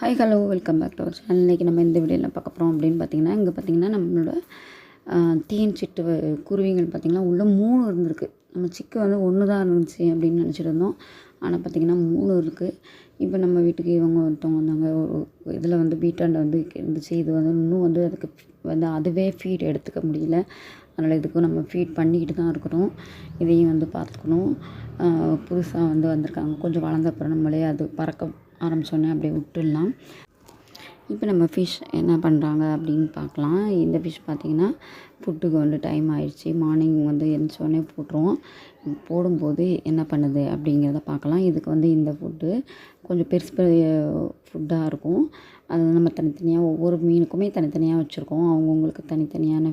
Hi hello welcome back to our channel. இன்றைக்கி நம்ம இந்த வீடியோவில் பார்க்க போகிறோம் அப்படின்னு பார்த்திங்கன்னா, இங்கே பார்த்திங்கன்னா நம்மளோட தேன் சிட்டு குருவிகள் பார்த்திங்கன்னா உள்ளே 3 இருந்திருக்கு. நம்ம சிக்கு வந்து 1 தான் இருந்துச்சு அப்படின்னு நினச்சிட்டு இருந்தோம். ஆனால் பார்த்திங்கன்னா 3 இருக்குது. இப்போ நம்ம வீட்டுக்கு இவங்க ஒருத்தவங்க வந்தாங்க. ஒரு இதில் வந்து பீட்டாண்ட வந்து இருந்துச்சு. இது வந்து இன்னும் வந்து அதுக்கு வந்து அதுவே ஃபீட் எடுத்துக்க முடியல. அதனால் இதுக்கும் நம்ம ஃபீட் பண்ணிக்கிட்டு தான் இருக்கிறோம். இதையும் வந்து பார்த்துக்கணும். புதுசாக வந்து வந்திருக்காங்க. கொஞ்சம் வளர்ந்த அப்புறம் நம்மளே அது பறக்க ஆரம்பித்தோன்னே அப்படியே விட்டுடலாம். இப்போ நம்ம ஃபிஷ் என்ன பண்ணுறாங்க அப்படின்னு பார்க்கலாம். இந்த ஃபிஷ் பார்த்திங்கன்னா ஃபுட்டுக்கு வந்து டைம் ஆயிடுச்சு. மார்னிங் வந்து எழுந்திரிச்சோடனே போட்டுருவோம். போடும்போது என்ன பண்ணுது அப்படிங்கிறத பார்க்கலாம். இதுக்கு வந்து இந்த ஃபுட்டு கொஞ்சம் பெருசு பெரிய ஃபுட்டாக இருக்கும். அது நம்ம தனித்தனியாக ஒவ்வொரு மீனுக்குமே தனித்தனியாக வச்சுருக்கோம். அவங்கவுங்களுக்கு தனித்தனியான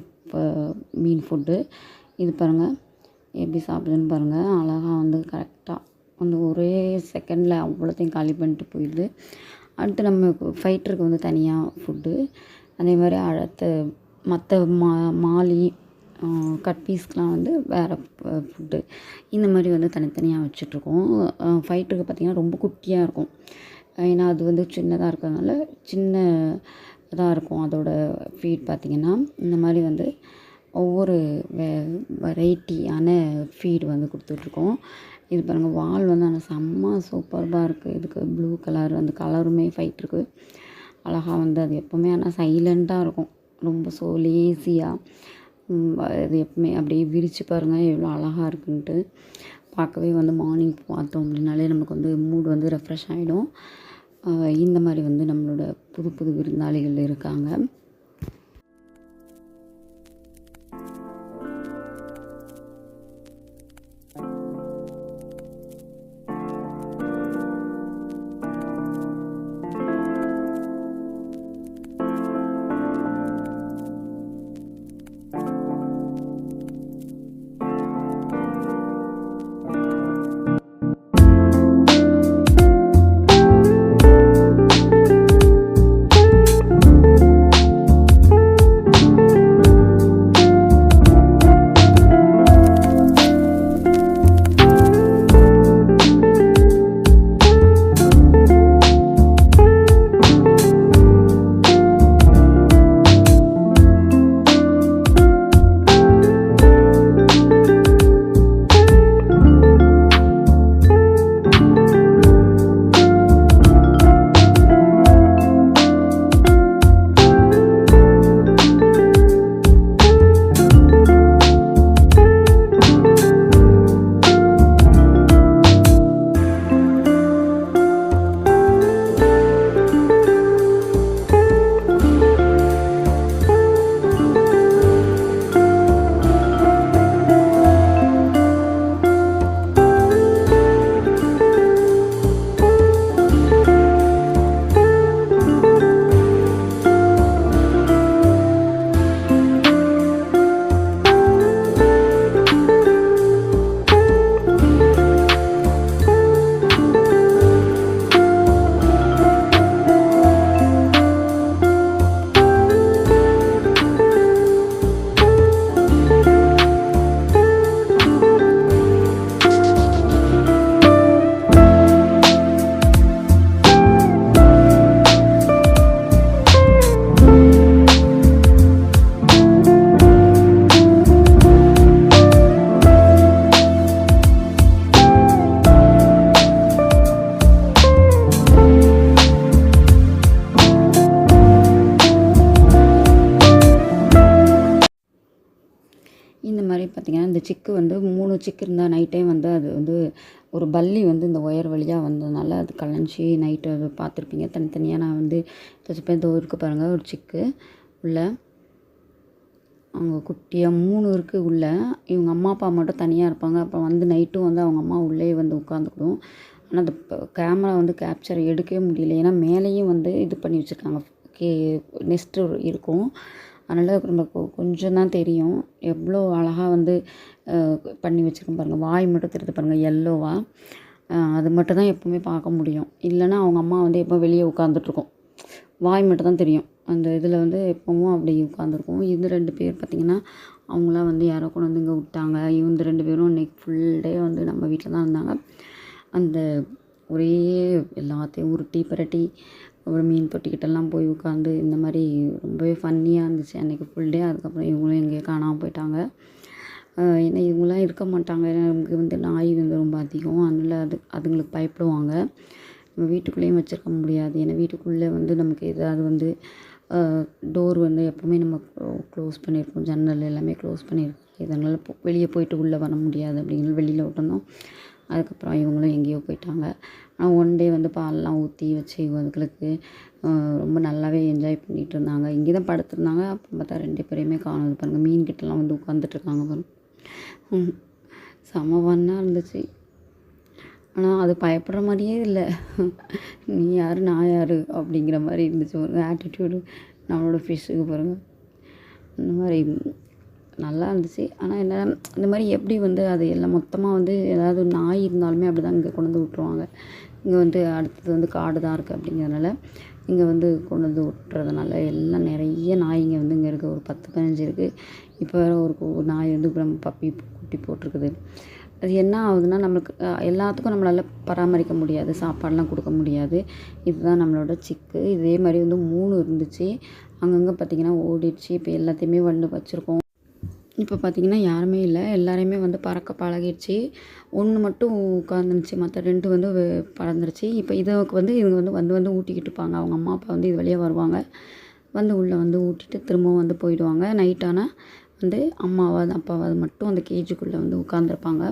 மீன் ஃபுட்டு. இது பாருங்கள் எப்படி சாப்பிடுதுன்னு பாருங்கள். அழகாக வந்து கரெக்டாக வந்து ஒரே செகண்டில் அவ்வளோத்தையும் காலி பண்ணிட்டு போயிடுது. அடுத்து நம்ம ஃபைட்டருக்கு வந்து தனியாக ஃபுட்டு. அதே மாதிரி அடுத்த மற்ற மாலி கட் பீஸ்க்கெலாம் வந்து வேறு ஃபுட்டு. இந்த மாதிரி வந்து தனித்தனியாக வச்சிட்ருக்கோம். ஃபைட்டருக்கு பார்த்திங்கன்னா ரொம்ப குட்டியாக இருக்கும். ஏன்னா அது வந்து சின்னதாக இருக்கிறதுனால சின்ன இதாக இருக்கும். அதோட ஃபீட் பார்த்திங்கன்னா இந்த மாதிரி வந்து ஒவ்வொரு வெரைட்டியான ஃபீடு வந்து கொடுத்துட்ருக்கோம். இது பாருங்கள் வால் வந்து ஆனால் செம்ம சூப்பர்பாக இருக்குது. இதுக்கு ப்ளூ கலர் அந்த கலருமே ஃபைட்டருக்கு அழகாக வந்து அது எப்போவுமே ஆனால் சைலண்ட்டாக இருக்கும். ரொம்ப லேசியாக இது எப்பவுமே அப்படியே விரித்து பாருங்கள் எவ்வளோ அழகாக இருக்குன்ட்டு. பார்க்கவே வந்து மார்னிங் பார்த்தோம் அப்படின்னாலே நமக்கு வந்து மூட் வந்து ரெஃப்ரெஷ் ஆகிடும். இந்த மாதிரி வந்து நம்மளோட புது புது விருந்தாளிகள் இருக்காங்க. இந்த மாதிரி பார்த்திங்கன்னா இந்த சிக்கு வந்து 3 சிக்கு இருந்தால் நைட் டைம் வந்து அது வந்து ஒரு பல்லி வந்து இந்த ஒயர் வழியாக வந்ததுனால அது கலைஞ்சி நைட்டு அது பார்த்துருப்பீங்க. தனித்தனியாக நான் வந்து தச்சுப்பேன். இருக்கு பாருங்கள் ஒரு சிக்கு உள்ளே அவங்க குட்டியாக 3 இருக்குது உள்ளே. இவங்க அம்மா அப்பா மட்டும் தனியாக இருப்பாங்க. அப்போ வந்து நைட்டும் வந்து அவங்க அம்மா உள்ளே வந்து உட்காந்துக்கிடும். ஆனால் அந்த கேமரா வந்து கேப்சர் எடுக்கவே முடியல. ஏன்னா மேலேயும் வந்து இது பண்ணி வச்சுருக்காங்க. நெஸ்ட்டு இருக்கும். அதனால் நமக்கு கொஞ்சம் தான் தெரியும். எவ்வளோ அழகாக வந்து பண்ணி வச்சுருக்கோம் பாருங்கள். வாய் மட்டும் தெரியுது பாருங்கள் எல்லோவாக. அது மட்டும் தான் எப்போவுமே பார்க்க முடியும். இல்லைன்னா அவங்க அம்மா வந்து எப்போ வெளியே உட்காந்துட்ருக்கோம். வாய் மட்டும் தான் தெரியும். அந்த இதில் வந்து எப்போவும் அப்படி உட்காந்துருக்கும். இது 2 பேர் பார்த்திங்கன்னா அவங்களாம் வந்து யாரோ கொண்டு வந்து இங்கே விட்டாங்க. இவங்க 2 பேரும் இன்றைக்கி ஃபுல் டே வந்து நம்ம வீட்டில் தான் இருந்தாங்க. அந்த ஒரே எல்லாத்தையும் உருட்டி பிரட்டி அப்புறம் மீன் தொட்டிக்கிட்டெல்லாம் போய் உட்காந்து இந்த மாதிரி ரொம்பவே ஃபன்னியாக இருந்துச்சு அன்றைக்கி ஃபுல் டே. அதுக்கப்புறம் இவங்களும் எங்கேயோ காணாமல் போயிட்டாங்க. ஏன்னா இவங்களாம் இருக்க மாட்டாங்க. ஏன்னா நமக்கு வந்து நாய் வந்து ரொம்ப அதிகம். அதனால் அதுங்களுக்கு பயப்படுவாங்க. நம்ம வீட்டுக்குள்ளேயும் வச்சுருக்க முடியாது. ஏன்னா வீட்டுக்குள்ளே வந்து நமக்கு ஏதாவது வந்து டோர் வந்து எப்போவுமே நம்ம க்ளோஸ் பண்ணியிருக்கோம். ஜன்னல் எல்லாமே க்ளோஸ் பண்ணியிருக்கோம். இதனால் வெளியே போயிட்டு உள்ளே வர முடியாது அப்படிங்கிறது வெளியில் விட்டுருந்தோம். அதுக்கப்புறம் இவங்களும் எங்கேயோ போயிட்டாங்க. ஆனால் ஒன் டே வந்து பால்லாம் ஊற்றி வச்சு அதுங்களுக்கு ரொம்ப நல்லாவே என்ஜாய் பண்ணிகிட்டு இருந்தாங்க. இங்கே தான் படுத்துருந்தாங்க. அப்புறம் பார்த்தா 2 பேரையுமே காணோம். பாருங்கள் மீன்கிட்டலாம் வந்து உட்காந்துட்ருக்காங்க பாருங்கள். செம ஃபன்னாக இருந்துச்சு. ஆனால் அது பயப்படுற மாதிரியே இல்லை. நீ யார் நான் யார் அப்படிங்கிற மாதிரி இருந்துச்சு. ஒரு ஆட்டிடியூடு நம்மளோட ஃபிஷ்ஷுக்கு பாருங்கள். இந்த மாதிரி நல்லா இருந்துச்சு. ஆனால் என்ன இந்த மாதிரி எப்படி வந்து அது எல்லாம் மொத்தமாக வந்து ஏதாவது நாய் இருந்தாலுமே அப்படி தான் இங்கே கொண்டு வந்து விட்ருவாங்க. இங்கே வந்து அடுத்தது வந்து காடு தான் இருக்குது அப்படிங்கிறதுனால இங்கே வந்து கொண்டு வந்து விட்டுறதுனால எல்லாம் நிறைய நாய்ங்க வந்து இங்கே இருக்குது. ஒரு 10, 15 இருக்குது. இப்போ வேறு ஒரு நாய் வந்து இப்போ பப்பி குட்டி போட்டிருக்குது. அது என்ன ஆகுதுன்னா நம்மளுக்கு எல்லாத்துக்கும் நம்மளால் பராமரிக்க முடியாது. சாப்பாடெலாம் கொடுக்க முடியாது. இதுதான் நம்மளோட சிக்கு. இதே மாதிரி வந்து 3 இருந்துச்சு. அங்கங்கே பார்த்திங்கன்னா ஓடிடுச்சு. இப்போ எல்லாத்தையுமே வந்து வச்சுருக்கோம். இப்போ பார்த்திங்கன்னா யாருமே இல்லை. எல்லாரையுமே வந்து பறக்க பழகிடுச்சு. 1 மட்டும் உட்காந்துருந்துச்சு. மற்ற 2 வந்து பறந்துருச்சு. இப்போ இதுக்கு வந்து இவங்க வந்து ஊட்டிக்கிட்டு இருப்பாங்க. அவங்க அம்மா அப்பா வந்து இது வழியாக வருவாங்க. வந்து உள்ளே வந்து ஊட்டிட்டு திரும்பவும் வந்து போயிடுவாங்க. நைட்டானால் வந்து அம்மாவாது அப்பாவாது மட்டும் அந்த கேஜுக்குள்ளே வந்து உட்காந்துருப்பாங்க.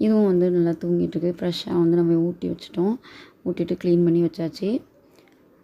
இதுவும் வந்து நல்லா தூங்கிட்டு இருக்கு. ஃப்ரெஷ்ஷாக வந்து நம்ம ஊட்டி வச்சுட்டோம். ஊட்டிட்டு க்ளீன் பண்ணி வச்சாச்சு.